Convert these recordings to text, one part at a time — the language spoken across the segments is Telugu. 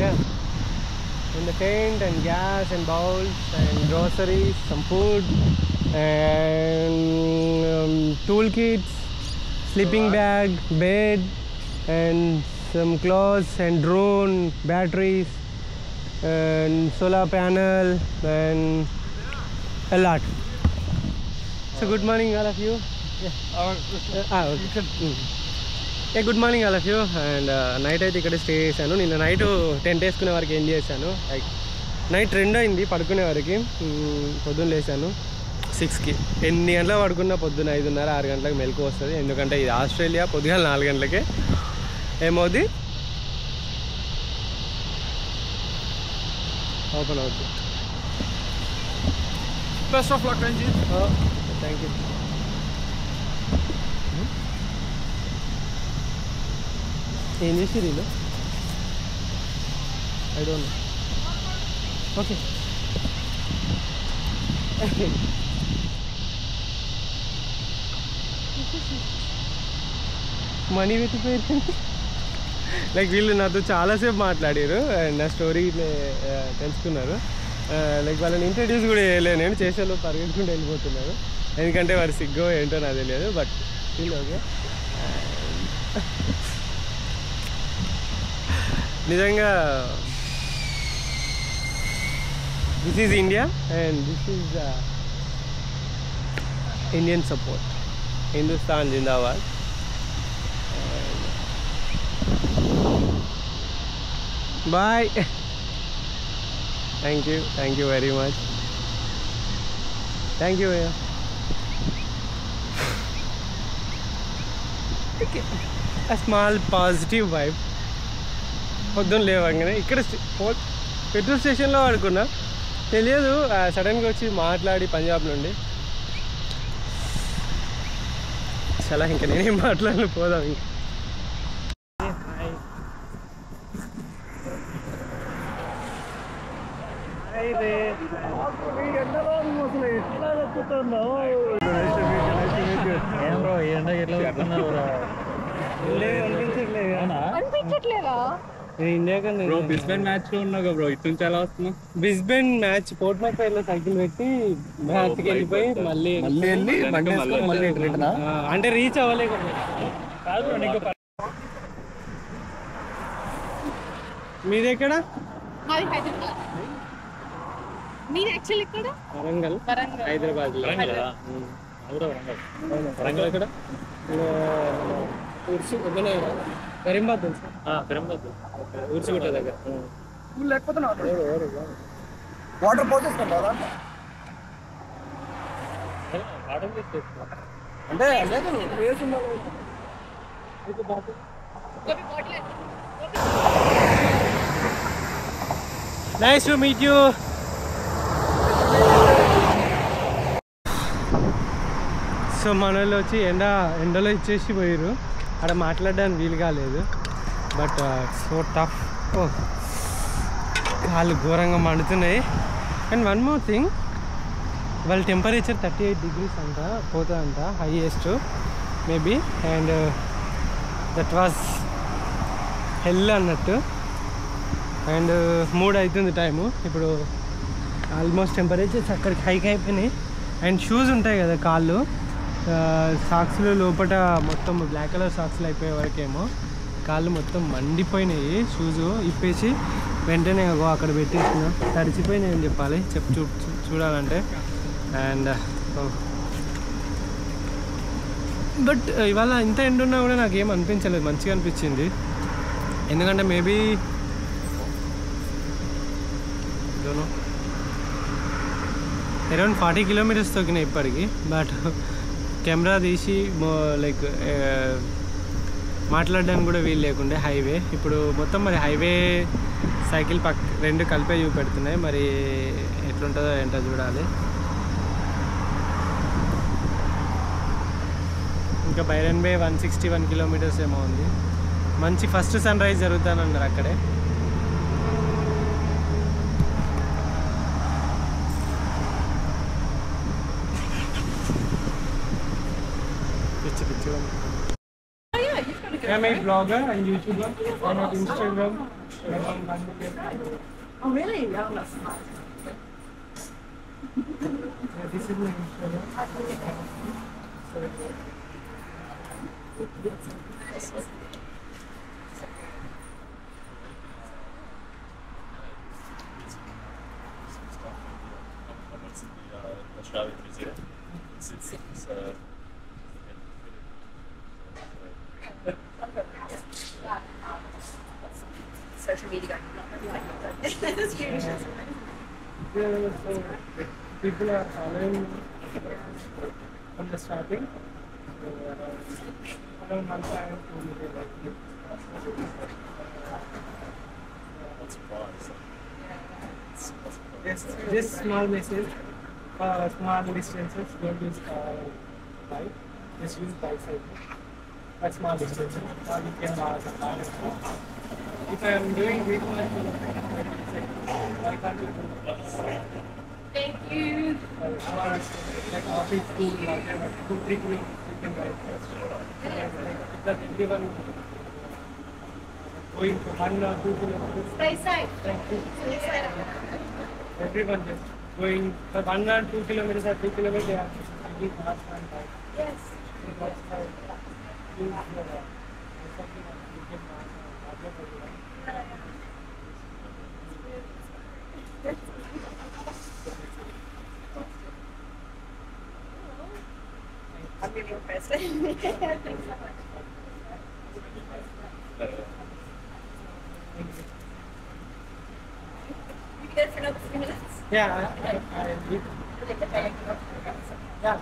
yeah. In the tent and gas and bowls and groceries, some food and toolkits, sleeping bag, bed and some clothes and drone, batteries and solar panel and a lot. So good morning all of you. Yeah, good morning all of you. And night అయితే ఇక్కడ స్టే చేశాను. నిన్న నైట్ టెంట్ వేసుకునే వరకు ఏం చేశాను, లైక్ నైట్ 2 అయింది పడుకునే వరకు. పొద్దున్న లేచాను 6కి. ఎన్ని గంటలకు పడుకున్నా పొద్దున్న 5:30 6 గంటలకు మెలకు వస్తుంది. ఎందుకంటే ఇది ఆస్ట్రేలియా, పొద్దుగాల 4 గంటలకే ఏమవుద్ది, ఓపెన్ అవుద్ది. Best of luck Ranjith. Thank you. ఏం చేసి వీళ్ళు I don't know. Okay money పెట్టిపోయారు. లైక్ వీళ్ళు నాతో చాలాసేపు మాట్లాడారు అండ్ నా స్టోరీ తెలుసుకున్నారు. లైక్ వాళ్ళని ఇంట్రడ్యూస్ కూడా చేయలేదు నేను, చేసేలో పరిగెత్తుకుంటూ వెళ్ళిపోతున్నారు. ఎందుకంటే వారి సిగ్గో ఏంటో నాకు తెలియదు. But feel okay. నిజంగా this is India and this is Indian support. Hindustan జిందాబాద్. Bye. Thank you very much. Thank you. a small positive vibe. పొద్దున్న లేవగానే ఇక్కడ పెట్రోల్ స్టేషన్లో పడుకున్నా, తెలియదు సడన్గా వచ్చి మాట్లాడి పంజాబ్ నుండి. చాలా ఇంకా నేనేం మాట్లాడను, పోదాం ఇంకా. బిస్బెన్ మ్యాచ్ లో ఉన్నావు బ్రో, ఇటు నుంచి ఎలా వస్తున్నావు? బిస్బెన్ మ్యాచ్ పోర్ట్ పైర్లో సైకిల్ పెట్టి బ్యాత్కి వెళ్ళిపోయి మళ్ళీ అంటే రీచ్ అవ్వలేక. మీది ఎక్కడ? వరంగల్, హైదరాబాద్. వరంగల్ ఎక్కడ? కరీంబాద్ తెలుసు. కరీంబాద్ ఊర్చిగుట్ట దగ్గర. వాటర్ పోసేస్తాం అంటే nice to meet you. So మన వాళ్ళు వచ్చి ఎండలో ఇచ్చేసి పోయారు. అక్కడ మాట్లాడడానికి వీలు కాలేదు. But so tough. కాళ్ళు ఘోరంగా మండుతున్నాయి. అండ్ వన్ మోర్ థింగ్, వాళ్ళ టెంపరేచర్ 38 degrees అంట పోతుందంట, highest maybe. And that was hell అన్నట్టు. అండ్ 3 అవుతుంది టైము ఇప్పుడు. ఆల్మోస్ట్ టెంపరేచర్స్ అక్కడికి హైక్ అయిపోయినాయి. అండ్ షూస్ ఉంటాయి కదా కాళ్ళు, సాక్స్లు లోపల మొత్తం బ్లాక్ కలర్ సాక్స్లు అయిపోయే వరకేమో కాళ్ళు మొత్తం మండిపోయినాయి. షూస్ ఇప్పేసి వెంటనే అక్కడ పెట్టేసిన తడిచిపోయినాయి అని చెప్పాలి చూడాలంటే. అండ్ బట్ ఇవాళ ఇంత ఎండ ఉన్నా కూడా నాకేం అనిపించలేదు, మంచిగా అనిపించింది. ఎందుకంటే మేబీ అరౌండ్ 40 kilometers తొక్కినాయి ఇప్పటికి. బట్ కెమెరా తీసి లైక్ మాట్లాడడానికి కూడా వీలు లేకుండే హైవే. ఇప్పుడు మొత్తం మరి హైవే సైకిల్ రెండు కలిపే చూపెడుతున్నాయి. మరి ఎట్లుంటుందో ఏంటో చూడాలి. ఇంకా బైరన్ బే 161 kilometers ఏమో ఉంది. మంచి ఫస్ట్ సన్ రైజ్ జరుగుతానన్నారు అక్కడే. I'm a blogger and YouTuber. I'm on Instagram Oh, really? Oh, that's nice. This is my insurance. Australian Museum. Social media going, not really like it. It's huge. So people are following from the starting. So around 1.2 million. Not surprised. Yes, just small message, small distances, don't use bike, just use bicycle at small distances, or you can if I am doing big much, why can't you do Thank you. small distances, like office, school, whatever, 2-3 kilometers you can ride first. Because everyone going to 1 or 2 kilometers. Stay safe. Thank you. See you later. Everyone just going for 1 or 2 kilometers or 3 kilometers, they are taking fast and bike. Yes. So that's how you use something like you can I'm really impressed. Thanks so much. You can go for another few minutes. Yeah, I need. Yeah.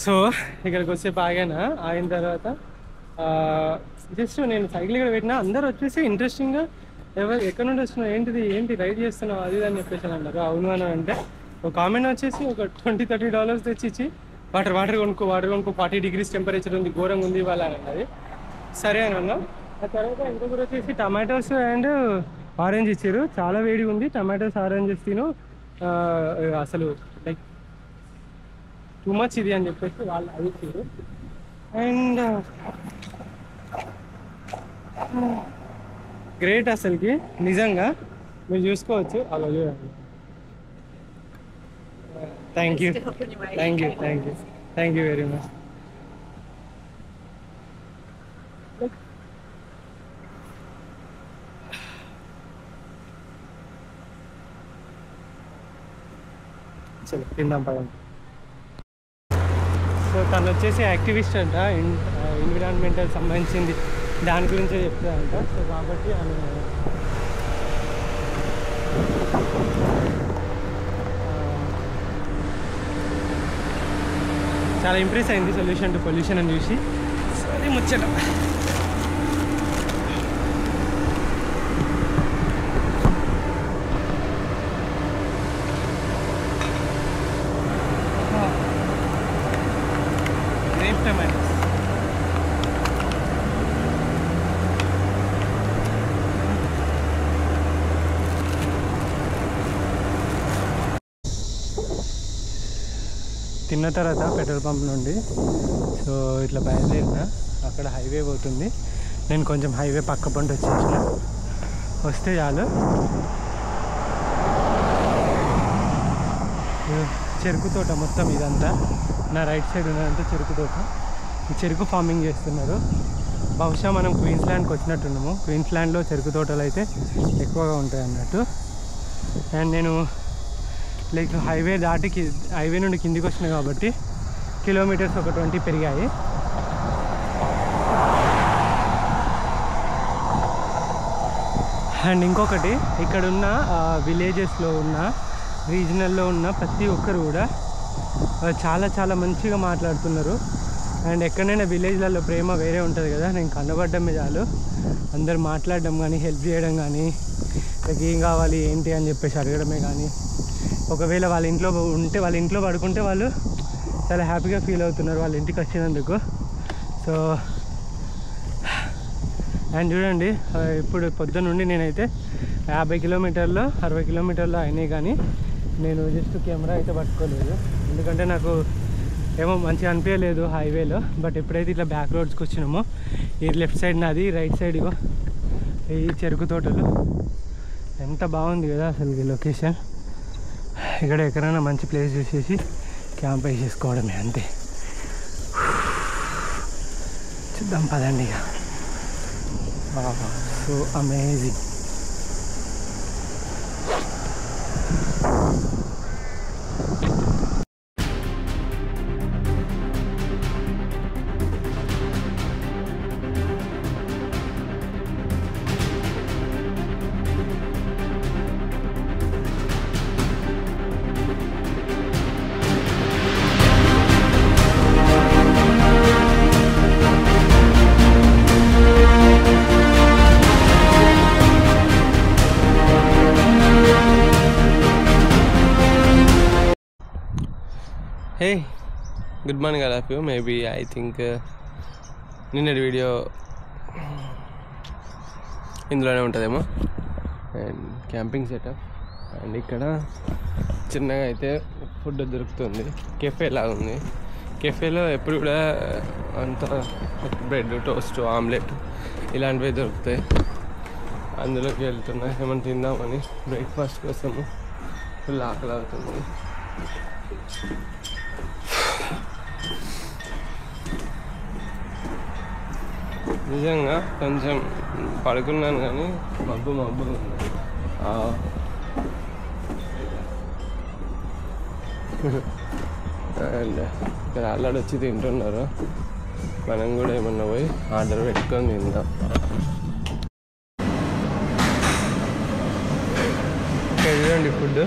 So ఇక్కడికి వచ్చే బాగానా అయిన తర్వాత జస్ట్ నేను సైకిల్ ఇక్కడ పెట్టినా అందరు వచ్చేసి ఇంట్రెస్టింగ్గా ఎవరు ఎక్కడ నుండి వస్తున్నావు ఏంటి రైడ్ చేస్తున్నావు అది అని చెప్పేసి అన్నారు. అవును అని అంటే ఒక కామెంట్ వచ్చేసి ఒక $20-30 తెచ్చి వాటర్ కొనుక్కో 40 degrees టెంపరేచర్ ఉంది, ఘోరంగా ఉంది ఇవాళ అని అన్నది. సరే అని అన్నాం. ఆ తర్వాత ఇంకొకరు వచ్చేసి టమాటోస్ అండ్ ఆరెంజ్ ఇచ్చారు. చాలా వేడిగా ఉంది, టమాటోస్ ఆరెంజెస్ తిను అసలు లైక్ టూ మచ్ ఇది అని చెప్పేసి వాళ్ళు అది ఇచ్చారు. అండ్ గ్రేట్ అసలుకి నిజంగా మీరు చూసుకోవచ్చు. అలా చూడండి. Thank you very much. చలో తిందాం పదండి. సో తను వచ్చేసి యాక్టివిస్ట్ అంట, ఎన్విరాన్మెంటల్ సంబంధించింది దాని గురించే చెప్తారంట. సో కాబట్టి ఆమె చాలా ఇంప్రెస్ అయింది సొల్యూషన్ టు పొల్యూషన్ అని చూసి. సో అది ముచ్చట. Grape tomatoes. తిన్న తర్వాత పెట్రోల్ పంప్ నుండి సో ఇట్లా బయలుదేరిన, అక్కడ హైవే పోతుంది. నేను కొంచెం హైవే పక్క పంట వచ్చేసిన, వస్తే చాలు చెరుకు తోట మొత్తం ఇదంతా. నా రైట్ సైడ్ ఉన్నదంతా చెరుకు తోట. ఈ చెరుకు ఫార్మింగ్ చేస్తున్నారు. బహుశా మనం క్వీన్స్లాండ్కి వచ్చినట్టున్నాము. క్వీన్స్లాండ్లో చెరుకు తోటలు అయితే ఎక్కువగా ఉంటాయి అన్నట్టు. అండ్ నేను లైక్ హైవే నుండి కిందికి వచ్చిన కాబట్టి కిలోమీటర్స్ ఒక 20 పెరిగాయి. అండ్ ఇంకొకటి, ఇక్కడున్న విలేజెస్లో ఉన్న రీజనల్లో ఉన్న ప్రతి ఒక్కరు కూడా చాలా చాలా మంచిగా మాట్లాడుతున్నారు. అండ్ ఎక్కడైనా విలేజ్లలో ప్రేమ వేరే ఉంటుంది కదా. నేను కనబడ్డమే చాలు అందరు మాట్లాడడం కానీ, హెల్ప్ చేయడం కానీ, లైక్ ఏం కావాలి ఏంటి అని చెప్పేసి అడగడమే కానీ, ఒకవేళ వాళ్ళ ఇంట్లో ఉంటే వాళ్ళ ఇంట్లో పడుకుంటే వాళ్ళు చాలా హ్యాపీగా ఫీల్ అవుతున్నారు వాళ్ళ ఇంటికి వచ్చినందుకు. సో అండ్ చూడండి, ఇప్పుడు పొద్దున్న నుండి నేనైతే 50 కిలోమీటర్లు 60 కిలోమీటర్లు అయినాయి, కానీ నేను జస్ట్ కెమెరా అయితే పట్టుకోలేదు. ఎందుకంటే నాకు ఏమో మంచిగా అనిపించలేదు హైవేలో. బట్ ఎప్పుడైతే ఇట్లా బ్యాక్ రోడ్స్కి వచ్చినామో ఈ లెఫ్ట్ సైడ్ నాది, రైట్ సైడ్ ఇగో ఈ చెరుకు తోటలు. ఎంత బాగుంది కదా అసలు ఈ లొకేషన్. ఇక్కడ ఎక్కడైనా మంచి ప్లేస్ చూసేసి క్యాంప్ వేసేసుకోవడమే అంతే. చూద్దాం పదండి ఇక. So amazing. Hey, good morning all of you. Maybe I think నిన్నటి వీడియో ఇందులోనే ఉంటుందేమో. And camping setup. అండ్ ఇక్కడ చిన్నగా అయితే ఫుడ్ దొరుకుతుంది, కెఫే లాగా ఉంది. కెఫేలో ఎప్పుడు కూడా అంత బ్రెడ్, టోస్ట్, ఆమ్లెట్ ఇలాంటివి దొరుకుతాయి. అందులోకి వెళ్తున్నా ఏమైనా తిందామని బ్రేక్ఫాస్ట్ కోసము. ఫుల్ ఆకలి అవుతుంది. నిజంగా కొంచెం పడుకున్నాను కానీ మబ్బు ఉంది. అండ్ ఇక్కడ అల్లాడు వచ్చి తింటున్నారు. మనం కూడా ఏమన్నా పోయి ఆర్డర్ పెట్టుకొని తిందాం. ఇక్కడ చూడండి food.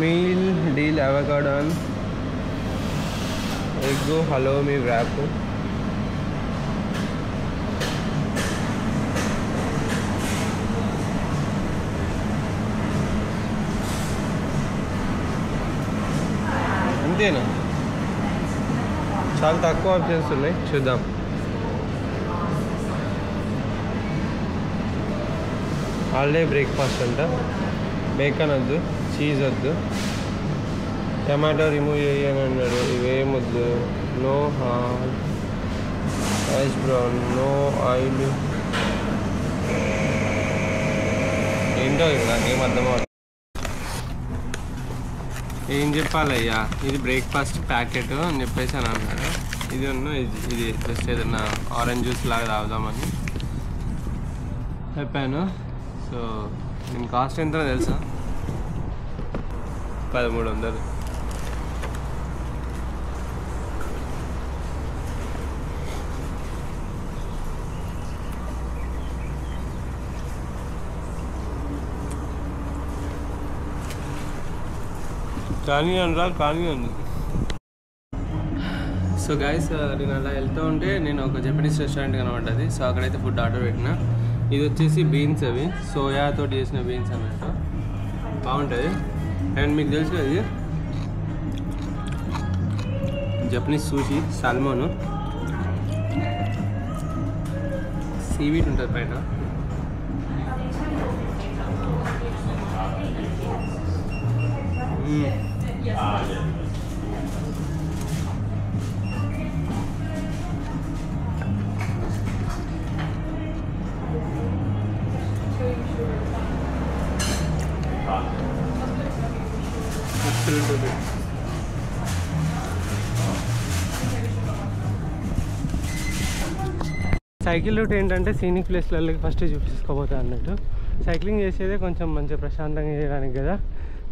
Meal deal avocado egg halloumi wrap. అంతేనా? చాలా తక్కువ ఆప్షన్స్ ఉన్నాయి, చూద్దాం. ఆల్డే బ్రేక్ఫాస్ట్ అంట. బేకన్ వద్దు, చీజ్ వద్దు, టమాటో రిమూవ్ చేయని అన్నాడు. ఇవేం వద్దు. No hash brown, no oil. ఏంటో నాకేం అర్థమవుతుంది. ఏం చెప్పాలయ్యా, ఇది బ్రేక్ఫాస్ట్ ప్యాకెట్ అని చెప్పేసి అని అన్నాడు. ఇది జస్ట్ ఏదన్నా ఆరెంజ్ జ్యూస్ లాగా తాగుదామని చెప్పాను. సో దీని కాస్ట్ ఎంతో తెలుసా? 1300. కానీ అనరా కానీ ఉంది. సో గైస్, నేను అలా వెళ్తూ ఉంటే నేను ఒక జపనీస్ రెస్టారెంట్ కనబడ్డది. సో అక్కడైతే ఫుడ్ ఆర్డర్ పెట్టిన. ఇది వచ్చేసి బీన్స్, అవి సోయాతో చేసిన బీన్స్ అన్నమాట. బాగుంటుంది. అండ్ మీకు తెలుసు అది జపనీస్ సూషి, సాల్మోను, సీవీడ్ ఉంటుంది పైన. సైకిల్ రూట్ ఏంటంటే సీనిక్ ప్లేస్లకి ఫస్ట్ చూపించుకోపోతా అన్నట్టు. సైక్లింగ్ చేసేదే కొంచెం మంచిగా ప్రశాంతంగా చేయడానికి కదా.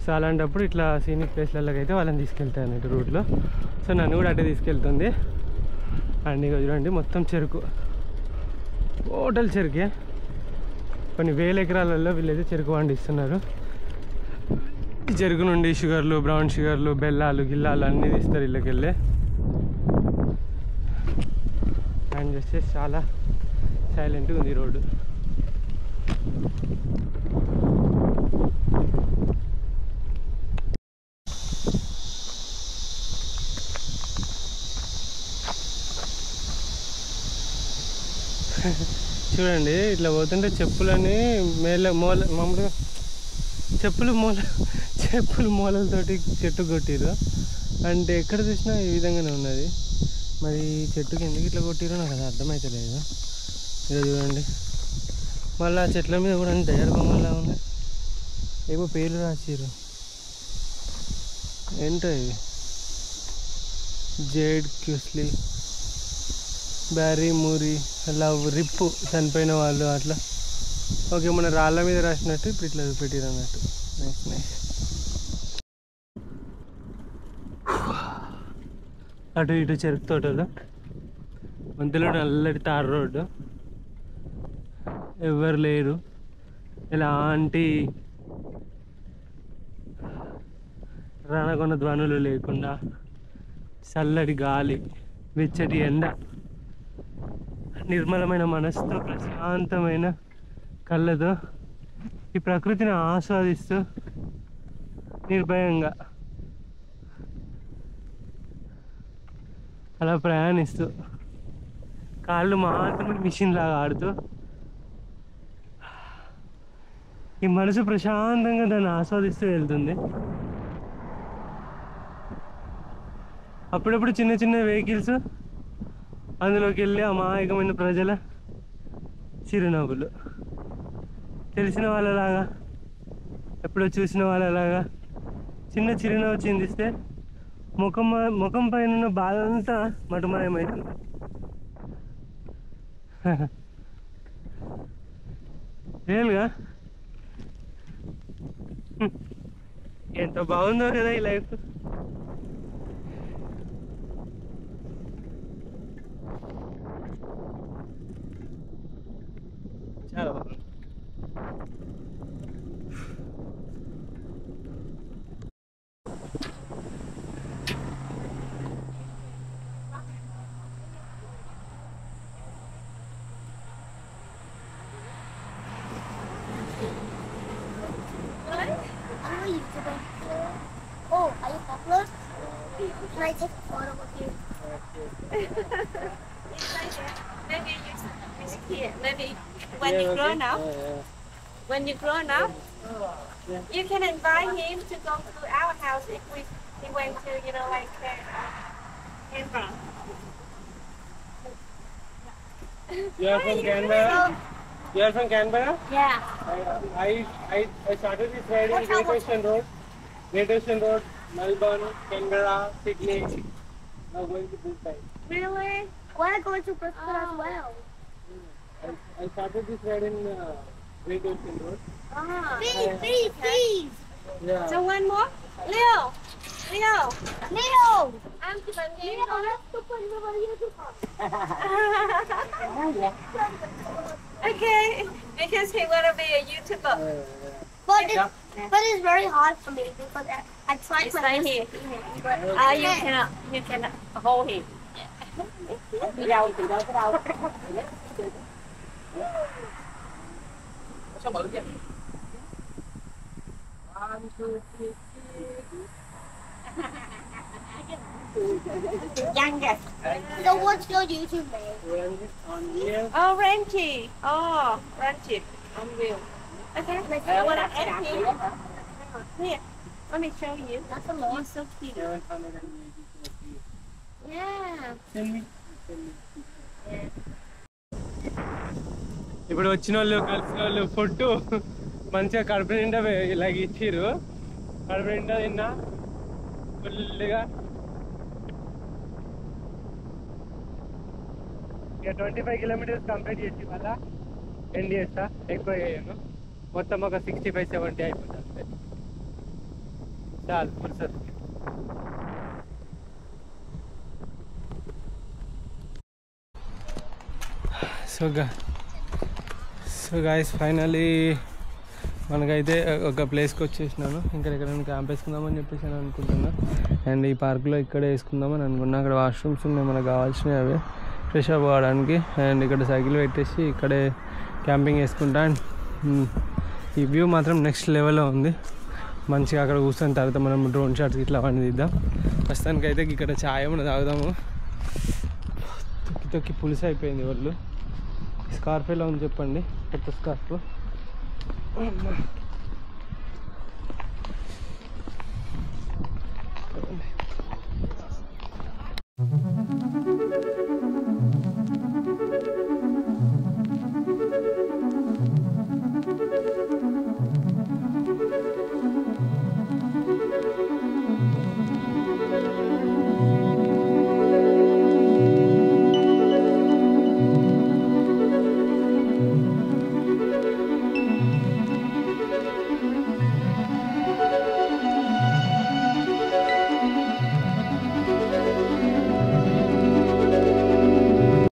సో అలాంటప్పుడు ఇట్లా సీనిక్ ప్లేస్లకి అయితే వాళ్ళని తీసుకెళ్తాయి అన్నట్టు రూట్లో. సో నన్ను కూడా అట్టే తీసుకెళ్తుంది. అండ్ ఇక చూడండి మొత్తం చెరుకు, టోటల్ చెరుకే. కొన్ని వేల ఎకరాలలో వీళ్ళైతే చెరుకు పండిస్తున్నారు. ఈ చెరుకు నుండి షుగర్లు, బ్రౌన్ షుగర్లు, బెల్లాలు, గిల్లాలు అన్నీ తీస్తారు వీళ్ళకి వెళ్ళి. అండ్ వచ్చేసి చాలా సైలెంట్గా ఉంది రోడ్డు. చూడండి ఇట్లా పోతుంటే చెప్పులని మామూలుగా చెప్పులు మూలలతోటి చెట్టు కొట్టిరు. అంటే ఎక్కడ చూసినా ఈ విధంగానే ఉన్నది. మరి చెట్టుకి ఎందుకు ఇట్లా కొట్టిరో నాకు అది అర్థమవుతలేదు. ఇలా చూడండి, మళ్ళీ ఆ చెట్ల మీద కూడా అన్ని దయ్యాల బొమ్మలా ఉన్నాయి. ఏవో పేర్లు రాసిర్రు, ఏంటో ఇవి. జేడ్ క్యూస్లీ, బ్యారీ మూరీ, లవ్, రిప్పు, చనిపోయిన వాళ్ళు అట్లా. ఓకే, మన రాళ్ళ మీద రాసినట్టు ఇప్పుడు ఇట్లా పెట్టిరు అన్నట్టు. Nice nice. అటు ఇటు చెరుకు తోటలు, మధ్యలో నల్లటి తార్ రోడ్డు, ఎవరు లేరు, ఎలాంటి రణకొన్న ధ్వనులు లేకుండా చల్లటి గాలి, వెచ్చటి ఎండ, నిర్మలమైన మనసుతో, ప్రశాంతమైన కళ్ళతో ఈ ప్రకృతిని ఆస్వాదిస్తూ నిర్భయంగా అలా ప్రయాణిస్తూ కాళ్ళు మాత్రమే మిషన్ లాగా ఆడుతూ ఈ మనసు ప్రశాంతంగా దాన్ని ఆస్వాదిస్తూ వెళ్తుంది. అప్పుడప్పుడు చిన్న చిన్న వెహికల్స్, అందులోకి వెళ్ళి అమాయకమైన ప్రజల చిరునవ్వులు, తెలిసిన వాళ్ళలాగా, ఎప్పుడో చూసిన వాళ్ళలాగా చిన్న చిరునవ్వు చిందిస్తే ముఖం పైన ఉన్న బాధ అంతా మటుమాయమవుతుంది. రియల్గా ఎంత బాగుందో కదా ఈ లైఫ్. చాలా బాగుంది. Oh, are you popular? Can I take a photo with you? Maybe you kid. Maybe when you grown up, you can invite him to go to our house if he went to, like Canberra. You are from Canberra? You are from Canberra? Yeah. I started this ride in Great Ocean Road, Melbourne, Canberra, Sydney. Now going to this side. Really? We're going to Brisbane as well. I started this ride in Great Ocean Road. Please. Yeah. So one more? Leo! I'm giving you. Okay, because he want to be a YouTuber. But it's very hard for me because I tried my best. You cannot hold him. Youngest. So what's your YouTube name? Oh, Ranchi. Unreal. Okay. I want to add him. Here, let me show you. That's a lot. You're so cute. Yeah. Send me. ఇప్పుడు వచ్చిన వాళ్ళు కలిసిన వాళ్ళు ఫుడ్ మంచిగా కడుపు నిండా ఇలాగ ఇచ్చిర్రు. కడుపు నిండా తిన్నా ఫుల్గా. ఇక 25 కిలోమీటర్స్ కంప్లీట్ చేసి మళ్ళా ఎండ్ చేస్తా. ఎక్కువ చేయను, మొత్తం ఒక 65-70 అయిపోతుంది అంతే. చాలు ఫుర్సత్. సో గాయస్ ఫైనలీ మనకైతే ఒక ప్లేస్కి వచ్చేసినాను. ఇంకా ఎక్కడైనా క్యాంప్ వేసుకుందామని చెప్పేసి అని అనుకుంటున్నా. అండ్ ఈ పార్క్లో ఇక్కడే వేసుకుందామని అనుకున్నా. అక్కడ వాష్రూమ్స్ ఉన్నాయి మనకు కావాల్సినవి, అవి ఫ్రెష్ అప్ అవ్వడానికి. అండ్ ఇక్కడ సైకిల్ పెట్టేసి ఇక్కడే క్యాంపింగ్ వేసుకుంటా. అండ్ ఈ వ్యూ మాత్రం నెక్స్ట్ లెవెల్లో ఉంది. మంచిగా అక్కడ కూర్చున్న తర్వాత మనం డ్రోన్ షాట్స్ ఇట్లా అవన్నీ తీద్దాం. ప్రస్తుతానికైతే ఇక్కడ ఛాయ్ ఏమైనా తాగుదాము. తొక్కి పులుసు అయిపోయింది వాళ్ళు. స్కార్ఫ్ ఎలా ఉంది చెప్పండి, కొత్త స్కార్ఫ్.